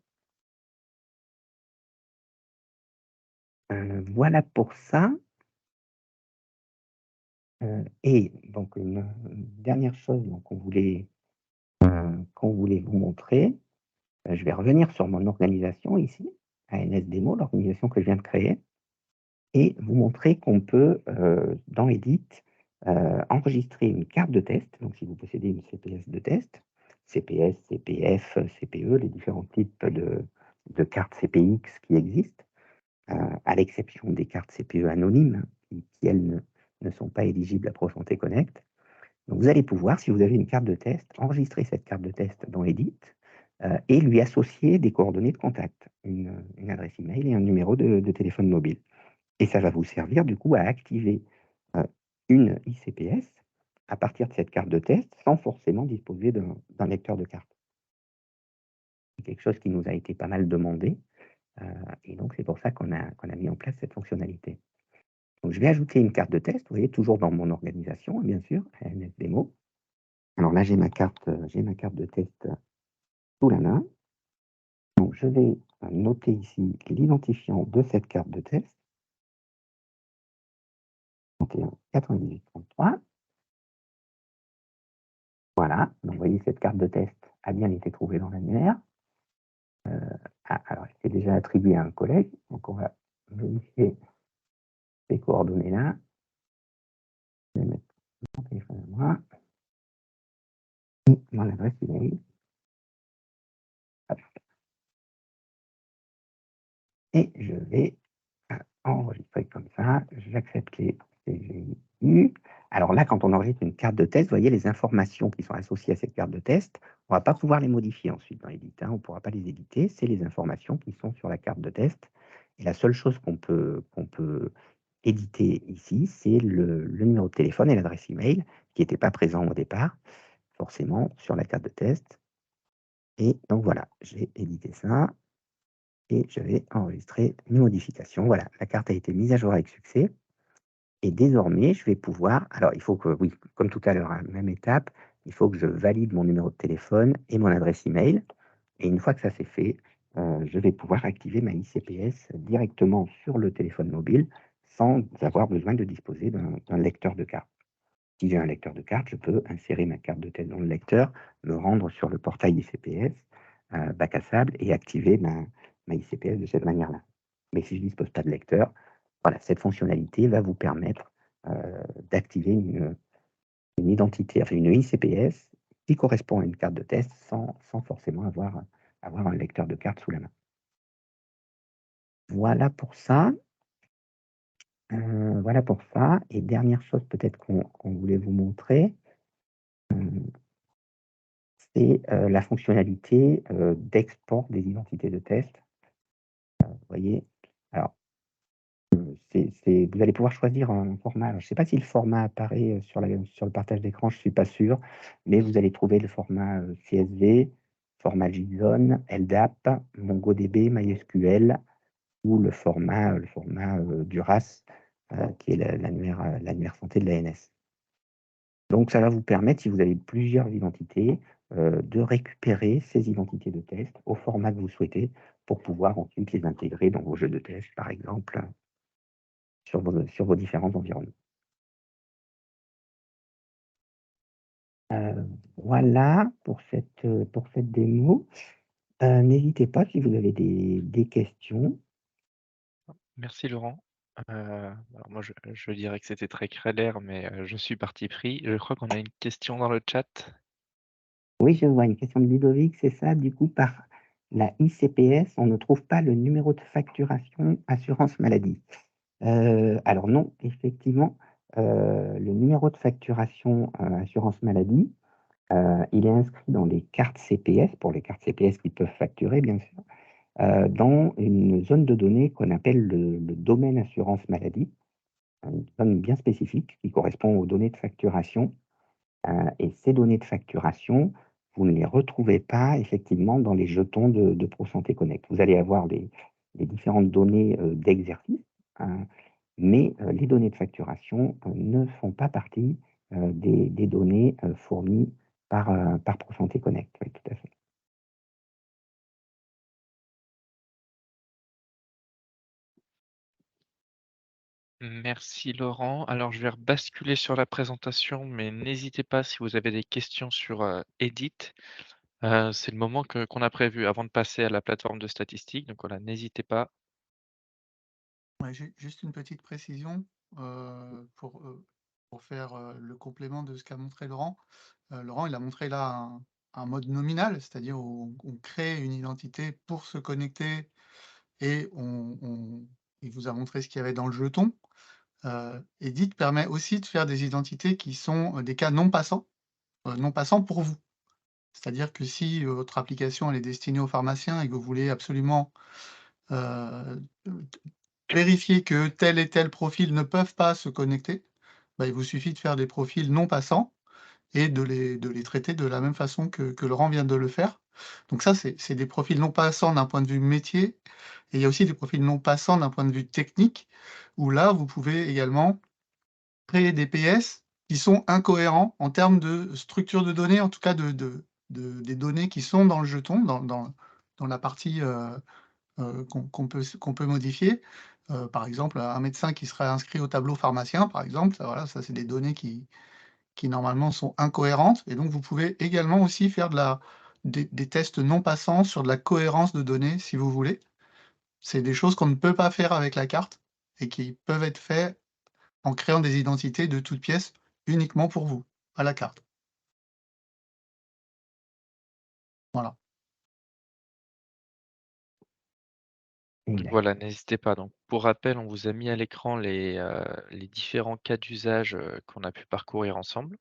Voilà pour ça. Et donc une dernière chose qu'on voulait vous montrer, je vais revenir sur mon organisation ici, ANS Demo, l'organisation que je viens de créer, et vous montrer qu'on peut, dans Edit, enregistrer une carte de test. Donc si vous possédez une CPS de test, CPS, CPF, CPE, les différents types de cartes CPX qui existent, à l'exception des cartes CPE anonymes, qui elles ne sont pas éligibles à ProSanté Connect. Donc vous allez pouvoir, si vous avez une carte de test, enregistrer cette carte de test dans Edit, et lui associer des coordonnées de contact, une adresse email et un numéro de téléphone mobile. Et ça va vous servir du coup à activer, une ICPS à partir de cette carte de test, sans forcément disposer d'un lecteur de carte. C'est quelque chose qui nous a été pas mal demandé, heu et donc c'est pour ça qu'on a mis en place cette fonctionnalité. Donc je vais ajouter une carte de test, vous voyez, toujours dans mon organisation, hein, bien sûr, AMS Démo. Alors là, j'ai ma carte de test sous la main. Donc je vais, noter ici l'identifiant de cette carte de test, 31 98 33. Voilà, donc vous voyez, cette carte de test a bien été trouvée dans l'annuaire. Ah, alors elle était déjà attribuée à un collègue, donc on va vérifier ces coordonnées-là. Je vais mettre mon téléphone à moi et mon adresse email. Hop, et je vais, enregistrer comme ça. J'accepte les CGIU. Alors là, quand on enregistre une carte de test, vous voyez les informations qui sont associées à cette carte de test, on ne va pas pouvoir les modifier ensuite dans Edit, hein, on ne pourra pas les éditer. C'est les informations qui sont sur la carte de test et la seule chose qu'on peut éditer ici, c'est le numéro de téléphone et l'adresse email qui n'étaient pas présents au départ, forcément, sur la carte de test. Et donc voilà, j'ai édité ça et je vais enregistrer mes modifications. Voilà, la carte a été mise à jour avec succès et désormais, je vais pouvoir, alors il faut que, oui, comme tout à l'heure, hein, même étape, il faut que je valide mon numéro de téléphone et mon adresse email. Et une fois que ça c'est fait, je vais pouvoir activer ma ICPS directement sur le téléphone mobile sans avoir besoin de disposer d'un lecteur de carte. Si j'ai un lecteur de carte, je peux insérer ma carte de tête dans le lecteur, me rendre sur le portail ICPS, bac à sable et activer ma ICPS de cette manière-là. Mais si je ne dispose pas de lecteur, voilà, cette fonctionnalité va vous permettre, d'activer une identité, enfin une ICPS qui correspond à une carte de test sans forcément avoir un lecteur de carte sous la main. Voilà pour ça, voilà pour ça et dernière chose peut-être qu'on voulait vous montrer, hem, c'est, la fonctionnalité, d'export des identités de test. Vous voyez? Alors, c'est vous allez pouvoir choisir un format, alors je ne sais pas si le format apparaît, sur le partage d'écran, je ne suis pas sûr, mais vous allez trouver le format, CSV, format JSON, LDAP, MongoDB, MySQL ou le format Duras, qui est l'annuaire santé de l'ANS. Donc ça va vous permettre, si vous avez plusieurs identités, de récupérer ces identités de test au format que vous souhaitez pour pouvoir ensuite les intégrer dans vos jeux de test, par exemple, sur vos différents environnements. Voilà pour cette démo. N'hésitez pas si vous avez des questions. Merci Laurent. Alors moi je dirais que c'était très clair, mais je suis parti pris. Je crois qu'on a une question dans le chat. Oui, je vois une question de Ludovic, c'est ça? Du coup, par la ICPS, on ne trouve pas le numéro de facturation assurance maladie. Alors non, effectivement, le numéro de facturation, assurance maladie, il est inscrit dans les cartes CPS, pour les cartes CPS qui peuvent facturer bien sûr, dans une zone de données qu'on appelle le domaine assurance maladie, une zone bien spécifique qui correspond aux données de facturation. Et ces données de facturation, vous ne les retrouvez pas effectivement dans les jetons de ProSanté Connect. Vous allez avoir les différentes données, d'exercice, hein, mais les données de facturation, ne font pas partie, des données, fournies par ProSanté Connect. Oui, tout à fait. Merci Laurent. Alors je vais rebasculer sur la présentation, mais n'hésitez pas si vous avez des questions sur, Edit, c'est le moment qu'on a prévu avant de passer à la plateforme de statistiques. Donc voilà, n'hésitez pas. Ouais, juste une petite précision, pour faire, le complément de ce qu'a montré Laurent. Laurent, il a montré là un mode nominal, c'est-à-dire où on crée une identité pour se connecter et il vous a montré ce qu'il y avait dans le jeton. Edit permet aussi de faire des identités qui sont, des cas non passants pour vous. C'est-à-dire que si, votre application elle est destinée aux pharmaciens et que vous voulez absolument, heu, vérifier que tel et tel profil ne peuvent pas se connecter, bah, il vous suffit de faire des profils non passants et de les traiter de la même façon que Laurent vient de le faire. Donc ça, c'est des profils non passants d'un point de vue métier et il y a aussi des profils non passants d'un point de vue technique, où là, vous pouvez également créer des PS qui sont incohérents en termes de structure de données, en tout cas des données qui sont dans le jeton, dans la partie, qu'on peut modifier. Par exemple, un médecin qui serait inscrit au tableau pharmacien, par exemple, ça voilà, ça c'est des données qui normalement sont incohérentes et donc vous pouvez également aussi faire des tests non passants sur de la cohérence de données si vous voulez. C'est des choses qu'on ne peut pas faire avec la carte et qui peuvent être faits en créant des identités de toutes pièces uniquement pour vous, à la carte. Voilà. Voilà, n'hésitez pas. Donc, pour rappel, on vous a mis à l'écran les différents cas d'usage, qu'on a pu parcourir ensemble.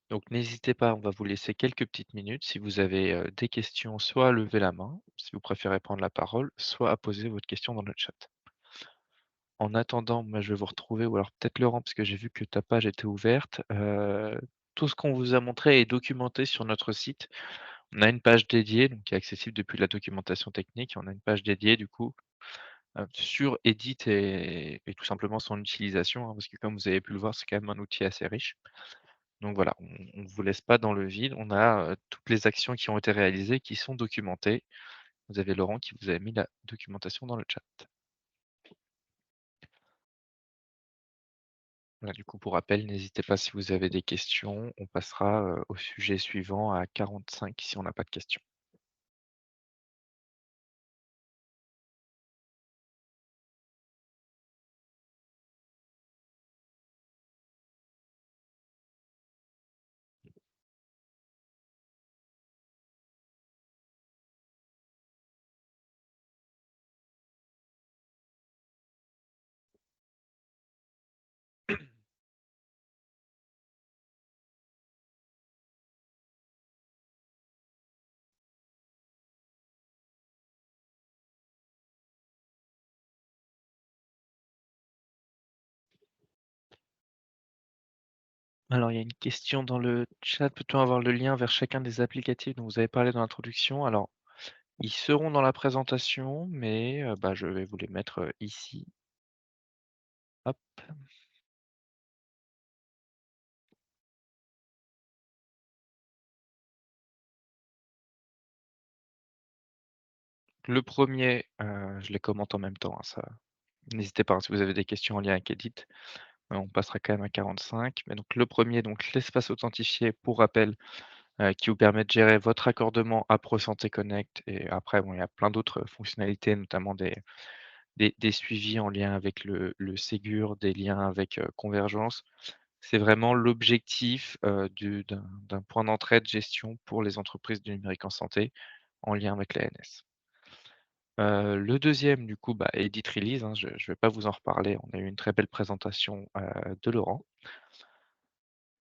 Donc n'hésitez pas, on va vous laisser quelques petites minutes. Si vous avez, des questions, soit à lever la main, si vous préférez prendre la parole, soit à poser votre question dans le chat. En attendant, moi, je vais vous retrouver ou alors peut-être Laurent, parce que j'ai vu que ta page était ouverte. Tout ce qu'on vous a montré est documenté sur notre site. On a une page dédiée, donc qui est accessible depuis la documentation technique. On a une page dédiée du coup, sur Edit et tout simplement son utilisation, hein, parce que comme vous avez pu le voir, c'est quand même un outil assez riche. Donc voilà, on ne vous laisse pas dans le vide. On a, toutes les actions qui ont été réalisées qui sont documentées. Vous avez Laurent qui vous a mis la documentation dans le chat. Voilà, du coup, pour rappel, n'hésitez pas si vous avez des questions. On passera, au sujet suivant à 45 si on n'a pas de questions. Alors, il y a une question dans le chat. Peut-on avoir le lien vers chacun des applicatifs dont vous avez parlé dans l'introduction? Alors, ils seront dans la présentation, mais, bah, je vais vous les mettre, ici. Hop. Le premier, je les commente en même temps, hein, ça n'hésitez pas, hein, si vous avez des questions en lien avec Edit, on passera quand même à 45. Mais donc le premier, donc l'espace authentifié, pour rappel, qui vous permet de gérer votre raccordement à ProSanté Connect et après bon, il y a plein d'autres fonctionnalités, notamment des suivis en lien avec le Ségur, des liens avec, Convergence. C'est vraiment l'objectif, d'un point d'entrée de gestion pour les entreprises du numérique en santé, en lien avec l'ANS. Le deuxième du coup, bah, Edit Release, hein, je ne vais pas vous en reparler, on a eu une très belle présentation, de Laurent.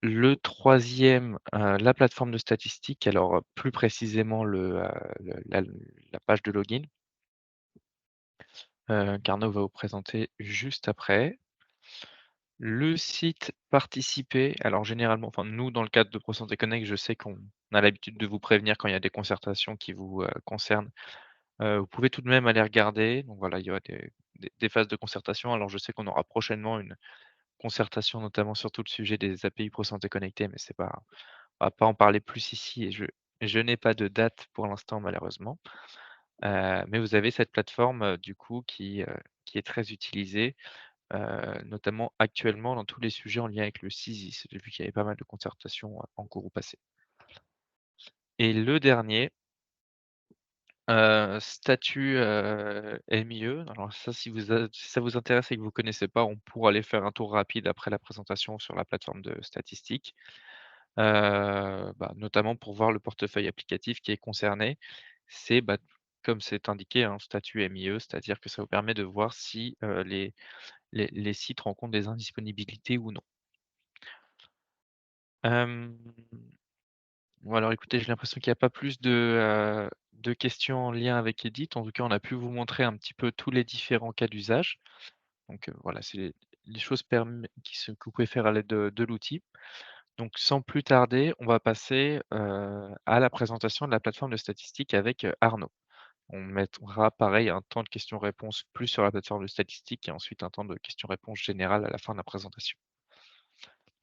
Le troisième, la plateforme de statistiques, alors, plus précisément la page de login, qu'Arnaud va vous présenter juste après. Le site participer, alors généralement, enfin nous dans le cadre de ProSanté Connect, je sais qu'on a l'habitude de vous prévenir quand il y a des concertations qui vous, concernent. Vous pouvez tout de même aller regarder, donc voilà, il y aura des phases de concertation. Alors je sais qu'on aura prochainement une concertation, notamment sur tout le sujet des API Pro Santé Connectée, mais c'est pas on va pas en parler plus ici et je n'ai pas de date pour l'instant malheureusement. Mais vous avez cette plateforme, du coup qui est très utilisée, notamment actuellement dans tous les sujets en lien avec le CISIS. J'ai vu qu'il y avait pas mal de concertations, en cours ou passé. Et le dernier, statut, MIE, alors ça si ça vous intéresse et que vous connaissez pas, on pourra aller faire un tour rapide après la présentation sur la plateforme de statistiques. Bah, notamment pour voir le portefeuille applicatif qui est concerné. C'est, bah, comme c'est indiqué, un statut MIE, c'est-à-dire que ça vous permet de voir si, les sites rencontrent des indisponibilités ou non. Hem Bon alors écoutez, j'ai l'impression qu'il n'y a pas plus de questions en lien avec Edit. En tout cas, on a pu vous montrer un petit peu tous les différents cas d'usage. Donc, voilà, c'est les choses que vous pouvez faire à l'aide de l'outil. Donc sans plus tarder, on va passer, à la présentation de la plateforme de statistiques avec, Arnaud. On mettra pareil un temps de questions-réponses plus sur la plateforme de statistiques et ensuite un temps de questions-réponses générales à la fin de la présentation.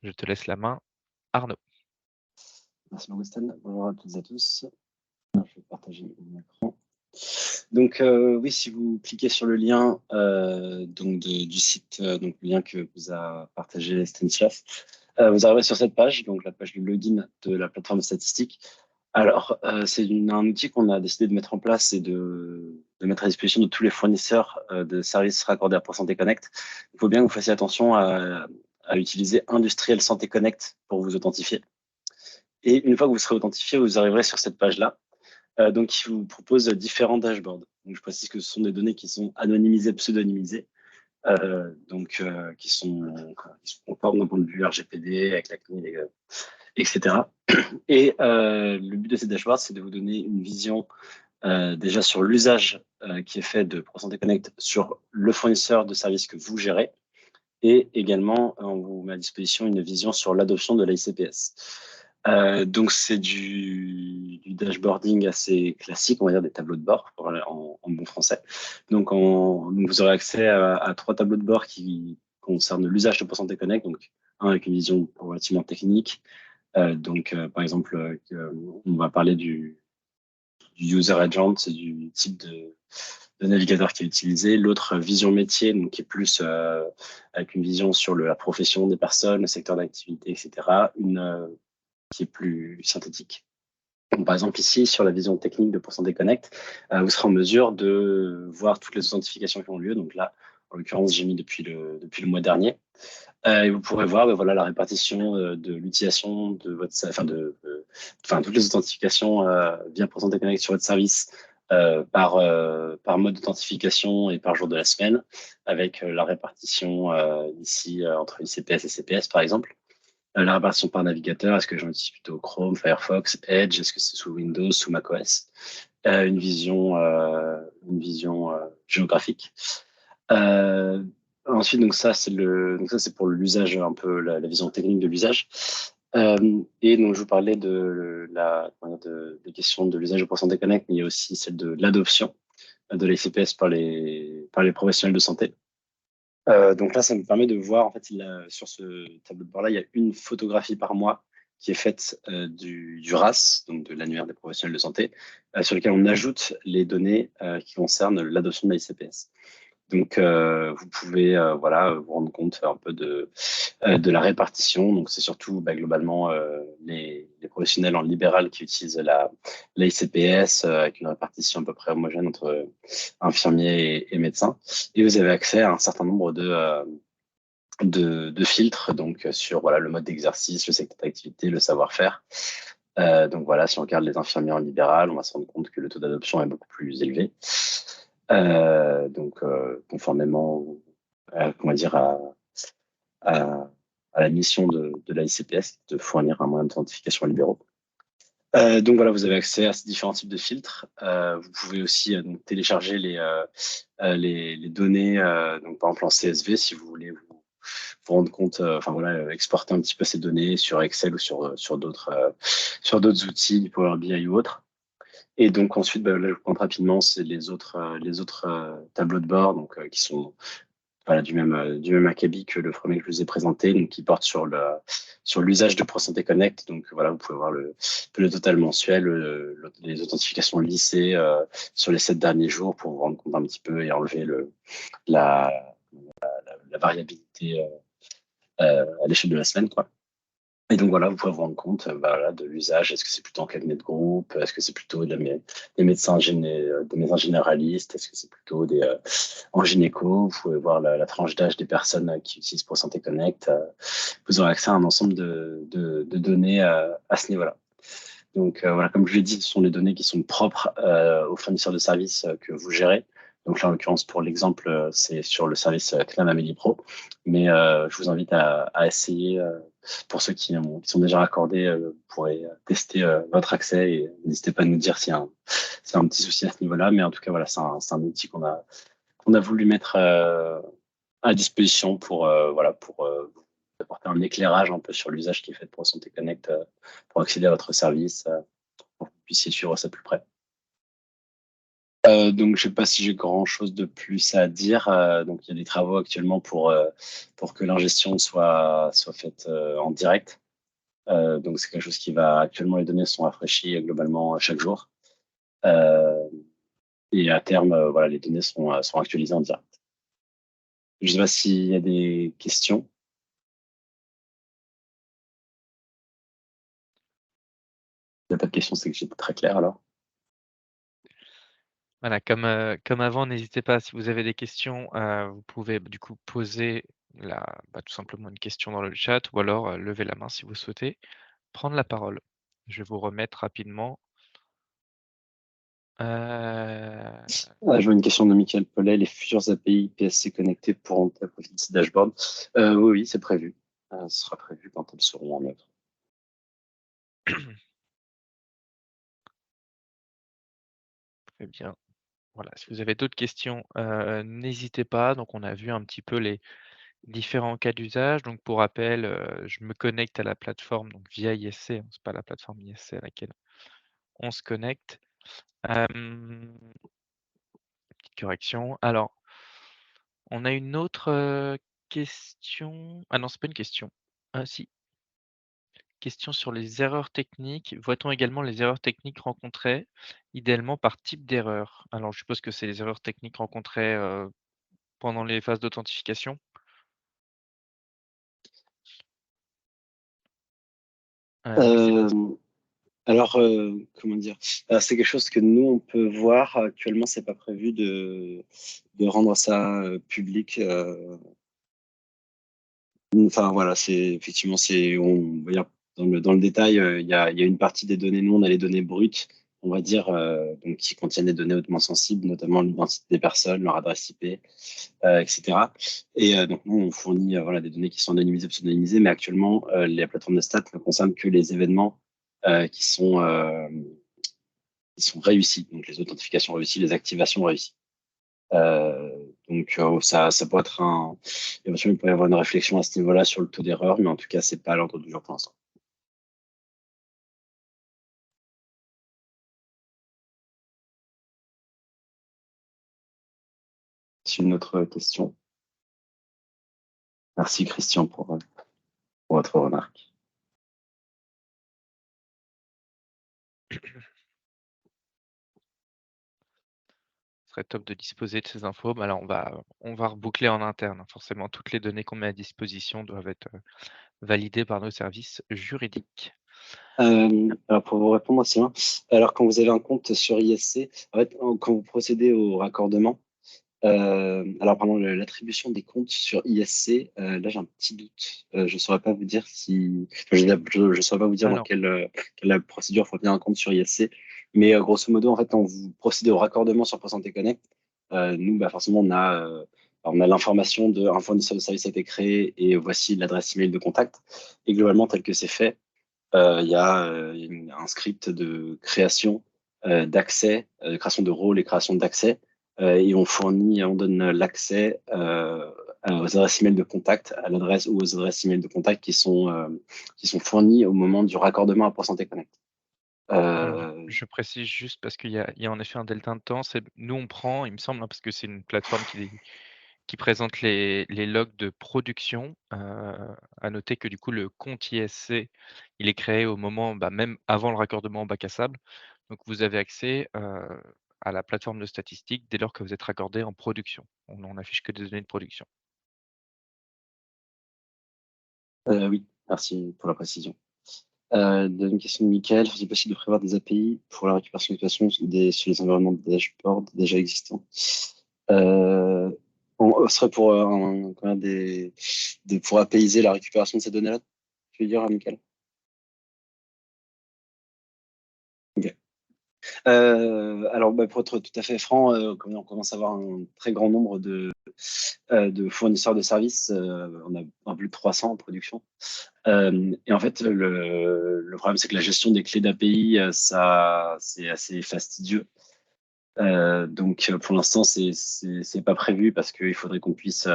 Je te laisse la main, Arnaud. Merci Augustin. Bonjour à toutes et à tous. Je vais partager mon écran. Donc oui, si vous cliquez sur le lien donc du site, donc le lien que vous a partagé Stanislas, vous arriverez sur cette page, donc la page du login de la plateforme statistique. Alors, c'est un outil qu'on a décidé de mettre en place et de mettre à disposition de tous les fournisseurs de services raccordés à ProSanté Connect. Il faut bien que vous fassiez attention à utiliser Industriel Santé Connect pour vous authentifier. Et une fois que vous serez authentifié, vous arriverez sur cette page-là. Donc, il vous propose différents dashboards. Donc, je précise que ce sont des données qui sont anonymisées, pseudonymisées, qui sont conformes d'un point de vue RGPD, avec la CNIL, etc. Et le but de ces dashboards, c'est de vous donner une vision déjà sur l'usage qui est fait de ProSanté Connect sur le fournisseur de services que vous gérez. Et également, on vous met à disposition une vision sur l'adoption de l'ICPS. Donc, c'est du dashboarding assez classique, on va dire des tableaux de bord en bon français. Donc, vous aurez accès à 3 tableaux de bord qui concernent l'usage de ProSanté Connect. Donc, un avec une vision relativement technique. Par exemple, on va parler du user agent, c'est du type de navigateur qui est utilisé. L'autre, vision métier, donc qui est plus avec une vision sur la profession des personnes, le secteur d'activité, etc. Une qui est plus synthétique. Donc, par exemple, ici, sur la vision technique de ProSanté Connect, vous serez en mesure de voir toutes les authentifications qui ont lieu. Donc là, en l'occurrence, j'ai mis depuis le mois dernier. Et vous pourrez voir voilà, la répartition de l'utilisation de votre, toutes les authentifications via ProSanté Connect sur votre service par mode d'authentification et par jour de la semaine, avec la répartition ici entre ICPS et CPS, par exemple. La répartition par navigateur, est-ce que j'en utilise plutôt Chrome, Firefox, Edge, est-ce que c'est sous Windows, sous macOS, une vision géographique. Ensuite, donc ça c'est pour l'usage un peu la vision technique de l'usage. Et donc je vous parlais des questions de l'usage de ProSanté Connect, mais il y a aussi celle de l'adoption de l'ICPS par les professionnels de santé. Donc là, ça me permet de voir, en fait, sur ce tableau de bord-là, il y a une photographie par mois qui est faite du RAS, donc de l'annuaire des professionnels de santé, sur lequel on ajoute les données qui concernent l'adoption de l'ICPS. Donc, vous pouvez vous rendre compte un peu de la répartition. Donc, c'est surtout globalement les professionnels en libéral qui utilisent l'ICPS avec une répartition à peu près homogène entre infirmiers et médecins. Et vous avez accès à un certain nombre de filtres donc sur le mode d'exercice, le secteur d'activité, le savoir-faire. Donc voilà, si on regarde les infirmiers en libéral, on va se rendre compte que le taux d'adoption est beaucoup plus élevé. Conformément à la mission de l'ICPS, de fournir un moyen d'authentification libéraux. Donc voilà, vous avez accès à ces différents types de filtres. Vous pouvez aussi donc, télécharger les données, donc par exemple en CSV, si vous voulez vous rendre compte, exporter un petit peu ces données sur Excel ou sur d'autres outils, du Power BI ou autres. Et donc ensuite, là, je vous montre rapidement, c'est les autres tableaux de bord, donc qui sont du même acabit que le premier que je vous ai présenté, donc qui porte sur l'usage de ProSanté Connect. Donc voilà, vous pouvez voir le total mensuel, les authentifications lissées sur les 7 derniers jours pour vous rendre compte un petit peu et enlever la variabilité à l'échelle de la semaine, quoi. Et donc voilà, vous pouvez vous rendre compte de l'usage. Est-ce que c'est plutôt en cabinet de groupe? Est-ce que c'est plutôt des médecins généralistes? Est-ce que c'est plutôt en gynéco? Vous pouvez voir la tranche d'âge des personnes qui utilisent ProSanté Connect. Vous aurez accès à un ensemble de données à ce niveau-là. Donc voilà, comme je l'ai dit, ce sont les données qui sont propres aux fournisseurs de services que vous gérez. Donc là, en l'occurrence, pour l'exemple, c'est sur le service Clam Amélie Pro. Mais je vous invite à essayer, pour ceux qui sont déjà raccordés, vous pourrez tester votre accès et n'hésitez pas à nous dire s'il y a un petit souci à ce niveau-là. Mais en tout cas, voilà, c'est un outil qu'on a voulu mettre à disposition pour vous apporter un éclairage un peu sur l'usage qui est fait de ProSanté Connect pour accéder à votre service, pour que vous puissiez suivre ça de plus près. Donc, je ne sais pas si j'ai grand-chose de plus à dire. Donc, il y a des travaux actuellement pour que l'ingestion soit faite en direct. Donc, c'est quelque chose qui va actuellement, les données sont rafraîchies globalement chaque jour. Et à terme, voilà, les données seront actualisées en direct. Je ne sais pas s'il y a des questions. Il n'y a pas de questions, c'est que j'étais très clair alors. Voilà, comme avant, n'hésitez pas, si vous avez des questions, vous pouvez du coup poser tout simplement une question dans le chat ou alors lever la main si vous souhaitez prendre la parole. Je vais vous remettre rapidement. Je vois une question de Michael Paulet. Les futures API PSC connectées pourront profiter de ces dashboards? Oui, c'est prévu. Ce sera prévu quand elles seront en œuvre. Très bien. Voilà, si vous avez d'autres questions, n'hésitez pas. Donc on a vu un petit peu les différents cas d'usage. Donc pour rappel, je me connecte à la plateforme donc via ISC, hein, c'est pas la plateforme ISC à laquelle on se connecte. Petite correction. Alors, on a une autre question. Ah non, c'est pas une question. Ah si, question sur les erreurs techniques. Voit-on également les erreurs techniques rencontrées, idéalement par type d'erreur? Alors je suppose que c'est les erreurs techniques rencontrées, pendant les phases d'authentification? Je sais pas. Alors, comment dire? C'est quelque chose que nous, on peut voir. Actuellement, c'est pas prévu de rendre ça public. Enfin, voilà, effectivement, on va dire, dans le détail, il y a une partie des données. Nous, on a les données brutes, on va dire, donc, qui contiennent des données hautement sensibles, notamment l'identité des personnes, leur adresse IP, etc. Et donc, nous, on fournit voilà, des données qui sont anonymisées ou pseudonymisées, mais actuellement, les plateformes de stats ne concernent que les événements qui sont réussis, donc les authentifications réussies, les activations réussies. Donc ça pourrait être éventuellement, il pourrait y avoir une réflexion à ce niveau-là sur le taux d'erreur, mais en tout cas, c'est pas à l'ordre du jour pour l'instant. C'est une autre question. Merci Christian pour votre remarque. Ce serait top de disposer de ces infos. Bah, là, on va reboucler en interne, hein. Forcément, toutes les données qu'on met à disposition doivent être, validées par nos services juridiques. Alors pour vous répondre, Sylvain, alors quand vous avez un compte sur ISC, en fait, quand vous procédez au raccordement, alors pardon, l'attribution des comptes sur ISC, là j'ai un petit doute. Je ne saurais pas vous dire si, enfin, je saurais pas vous dire dans Alors quelle procédure faut tenir un compte sur ISC, mais grosso modo, en fait, quand vous procédez au raccordement sur ProSanté Connect, nous, bah, forcément, on a l'information d'un fournisseur de service a été créé et voici l'adresse email de contact. Et globalement, tel que c'est fait, il y a un script de création d'accès, de création de rôle et création d'accès. Et on donne l'accès aux adresses email de contact, à l'adresse ou aux adresses email de contact qui sont fournies au moment du raccordement à ProSanté Connect. alors, je précise juste parce qu'il y a en effet un delta de temps. Nous, on prend, il me semble, hein, parce que c'est une plateforme qui présente les logs de production. À noter que du coup, le compte ISC, il est créé au moment, même avant le raccordement en bac à sable. Donc vous avez accès, à la plateforme de statistiques dès lors que vous êtes raccordé en production. On n'affiche que des données de production. Oui, merci pour la précision. Deuxième question de Michael, est-il possible de prévoir des API pour la récupération d'exploitation sur les environnements de dashboard déjà existants? Ce serait pour, pour APIser la récupération de ces données-là, tu veux dire, Michael? Ok. Alors, pour être tout à fait franc, comme on commence à avoir un très grand nombre de fournisseurs de services, on a un peu plus de 300 en production. Et en fait, le problème, c'est que la gestion des clés d'API, ça, c'est assez fastidieux. Donc, pour l'instant, c'est pas prévu parce qu'il faudrait qu'on puisse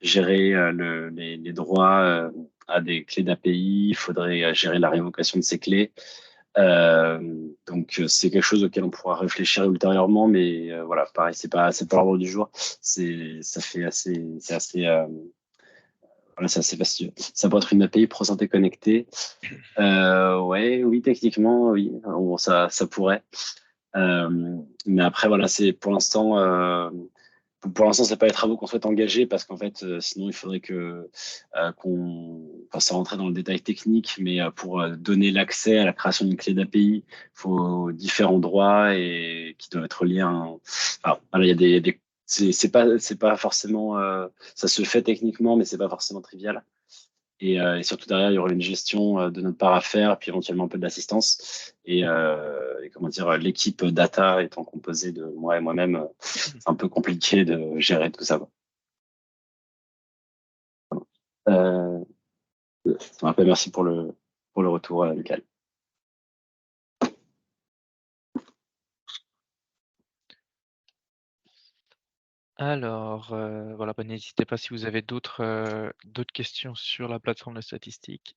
gérer les droits à des clés d'API. Il faudrait gérer la révocation de ces clés. Donc, c'est quelque chose auquel on pourra réfléchir ultérieurement, mais voilà, pareil, c'est pas l'ordre du jour. Voilà, c'est assez fastidieux. Ça pourrait être une API pro santé connectée. Ouais, oui, techniquement, oui, bon, ça pourrait. Mais après, voilà, c'est pour l'instant, c'est pas les travaux qu'on souhaite engager parce qu'en fait, sinon, il faudrait enfin, sans rentrer dans le détail technique, mais pour donner l'accès à la création d'une clé d'API, il faut différents droits et qui doivent être liés à enfin, voilà, il y a c'est pas forcément, ça se fait techniquement, mais c'est pas forcément trivial. Et surtout derrière, il y aurait une gestion de notre part à faire, puis éventuellement un peu de l'assistance. Et comment dire, l'équipe data étant composée de moi et moi-même, c'est un peu compliqué de gérer tout ça, quoi. Euh, un peu merci pour le retour, Michael. Alors, voilà, n'hésitez pas si vous avez d'autres questions sur la plateforme de statistiques.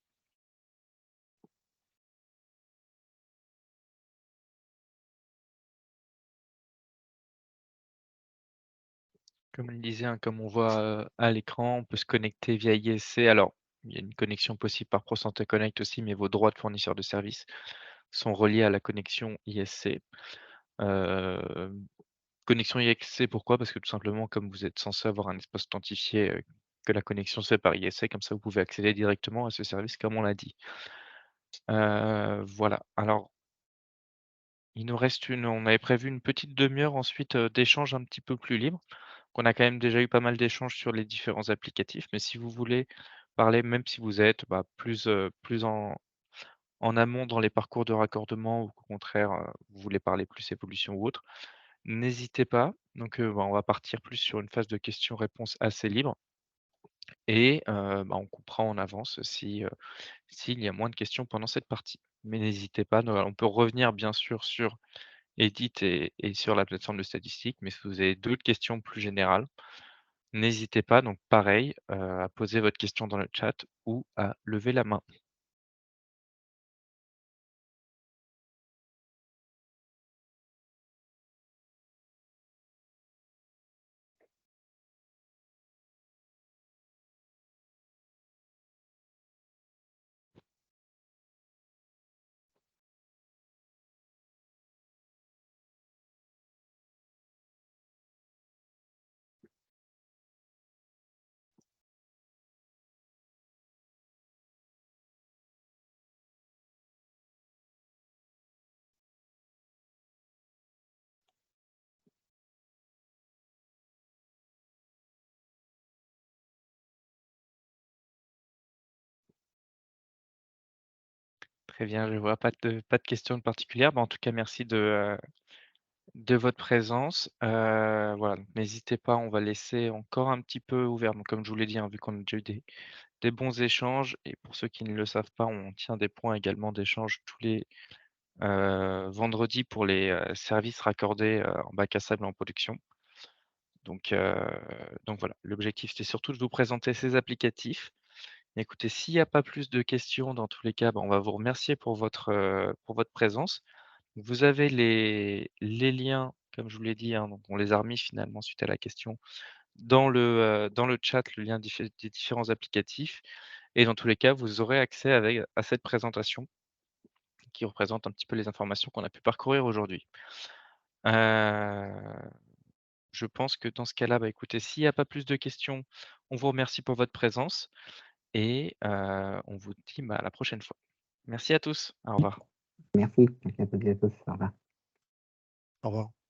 Comme on le disait, hein, comme on voit, à l'écran, on peut se connecter via ISC. Alors, il y a une connexion possible par ProSanté Connect aussi, mais vos droits de fournisseur de services sont reliés à la connexion ISC. Connexion ISC, pourquoi? Parce que tout simplement, comme vous êtes censé avoir un espace authentifié, que la connexion se fait par ISC, comme ça vous pouvez accéder directement à ce service comme on l'a dit. Voilà. Alors, on avait prévu une petite demi-heure ensuite, d'échange un petit peu plus libre. On a quand même déjà eu pas mal d'échanges sur les différents applicatifs, mais si vous voulez parler, même si vous êtes, plus en amont dans les parcours de raccordement ou au contraire, vous voulez parler plus évolution ou autre, n'hésitez pas. Donc, on va partir plus sur une phase de questions-réponses assez libre et on coupera en avance s'il y a moins de questions pendant cette partie. Mais n'hésitez pas, on peut revenir bien sûr sur Edit et sur la plateforme de statistiques, mais si vous avez d'autres questions plus générales, n'hésitez pas donc pareil, à poser votre question dans le chat ou à lever la main. Très bien, je vois pas de questions particulières. En tout cas, merci de votre présence. Voilà, donc n'hésitez pas, on va laisser encore un petit peu ouvert. Donc comme je vous l'ai dit, hein, vu qu'on a déjà eu des bons échanges et pour ceux qui ne le savent pas, on tient des points également d'échange tous les, vendredis pour les, services raccordés, en bac à sable en production. Donc voilà, l'objectif, c'était surtout de vous présenter ces applicatifs. Écoutez, s'il y a pas plus de questions, dans tous les cas, on va vous remercier pour votre présence. Vous avez les liens, comme je vous l'ai dit, hein, donc on les a remis finalement suite à la question dans le chat, le lien des différents applicatifs et dans tous les cas, vous aurez accès à cette présentation qui représente un petit peu les informations qu'on a pu parcourir aujourd'hui. Heu, je pense que dans ce cas-là, écoutez, s'il y a pas plus de questions, on vous remercie pour votre présence et on vous dit, à la prochaine fois. Merci à tous. Au revoir. Merci. Merci à toutes et à tous. Au revoir. Au revoir.